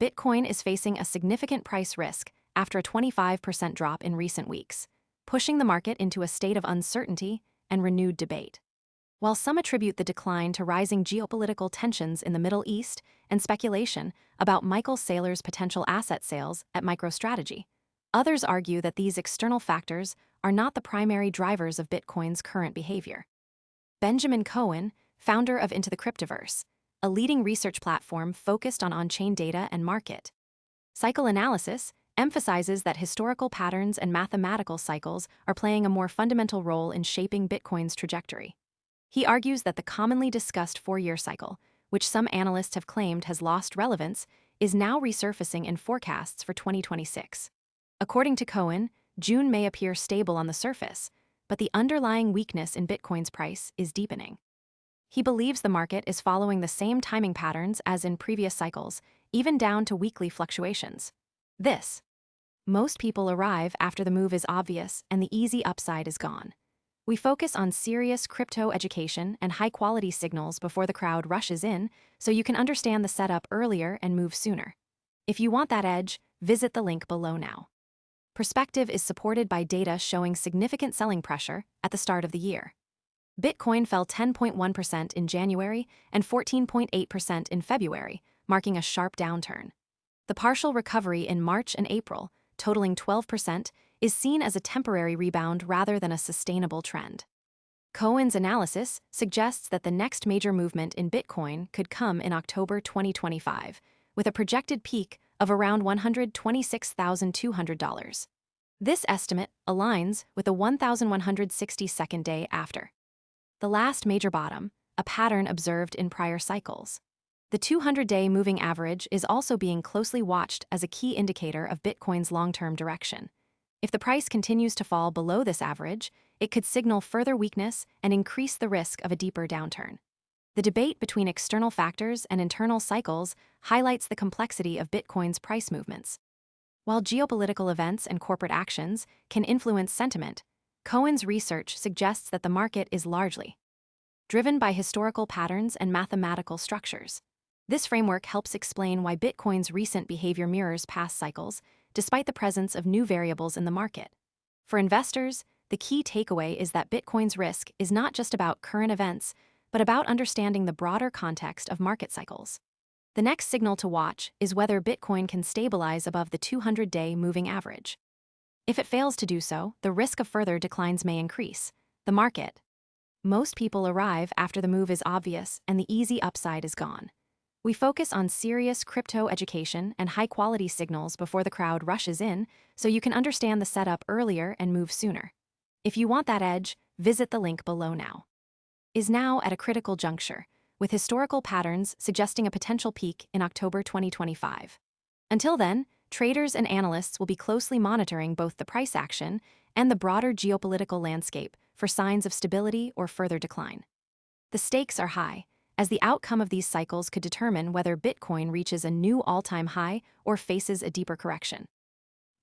Bitcoin is facing a significant price risk after a 25% drop in recent weeks, pushing the market into a state of uncertainty and renewed debate. While some attribute the decline to rising geopolitical tensions in the Middle East and speculation about Michael Saylor's potential asset sales at MicroStrategy, others argue that these external factors are not the primary drivers of Bitcoin's current behavior. Benjamin Cowen, founder of Into the Cryptoverse, a leading research platform focused on on-chain data and market cycle analysis, emphasizes that historical patterns and mathematical cycles are playing a more fundamental role in shaping Bitcoin's trajectory. He argues that the commonly discussed four-year cycle, which some analysts have claimed has lost relevance, is now resurfacing in forecasts for 2026. According to Cowen, June may appear stable on the surface, but the underlying weakness in Bitcoin's price is deepening. He believes the market is following the same timing patterns as in previous cycles, even down to weekly fluctuations. Most people arrive after the move is obvious and the easy upside is gone. We focus on serious crypto education and high-quality signals before the crowd rushes in, so you can understand the setup earlier and move sooner. If you want that edge, visit the link below now. Perspective is supported by data showing significant selling pressure at the start of the year. Bitcoin fell 10.1% in January and 14.8% in February, marking a sharp downturn. The partial recovery in March and April, totaling 12%, is seen as a temporary rebound rather than a sustainable trend. Cowen's analysis suggests that the next major movement in Bitcoin could come in October 2025, with a projected peak of around $126,200. This estimate aligns with the 1,162nd day after the last major bottom, a pattern observed in prior cycles. The 200-day moving average is also being closely watched as a key indicator of Bitcoin's long-term direction. If the price continues to fall below this average, it could signal further weakness and increase the risk of a deeper downturn. The debate between external factors and internal cycles highlights the complexity of Bitcoin's price movements. While geopolitical events and corporate actions can influence sentiment, Cowen's research suggests that the market is largely driven by historical patterns and mathematical structures. This framework helps explain why Bitcoin's recent behavior mirrors past cycles, despite the presence of new variables in the market. For investors, the key takeaway is that Bitcoin's risk is not just about current events, but about understanding the broader context of market cycles. The next signal to watch is whether Bitcoin can stabilize above the 200-day moving average. If it fails to do so, the risk of further declines may increase. Most people arrive after the move is obvious and the easy upside is gone. We focus on serious crypto education and high-quality signals before the crowd rushes in, so you can understand the setup earlier and move sooner. If you want that edge, visit the link below now. Is now at a critical juncture, with historical patterns suggesting a potential peak in October 2025. Until then, traders and analysts will be closely monitoring both the price action and the broader geopolitical landscape for signs of stability or further decline. The stakes are high, as the outcome of these cycles could determine whether Bitcoin reaches a new all-time high or faces a deeper correction.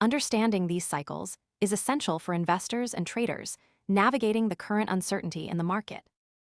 Understanding these cycles is essential for investors and traders navigating the current uncertainty in the market.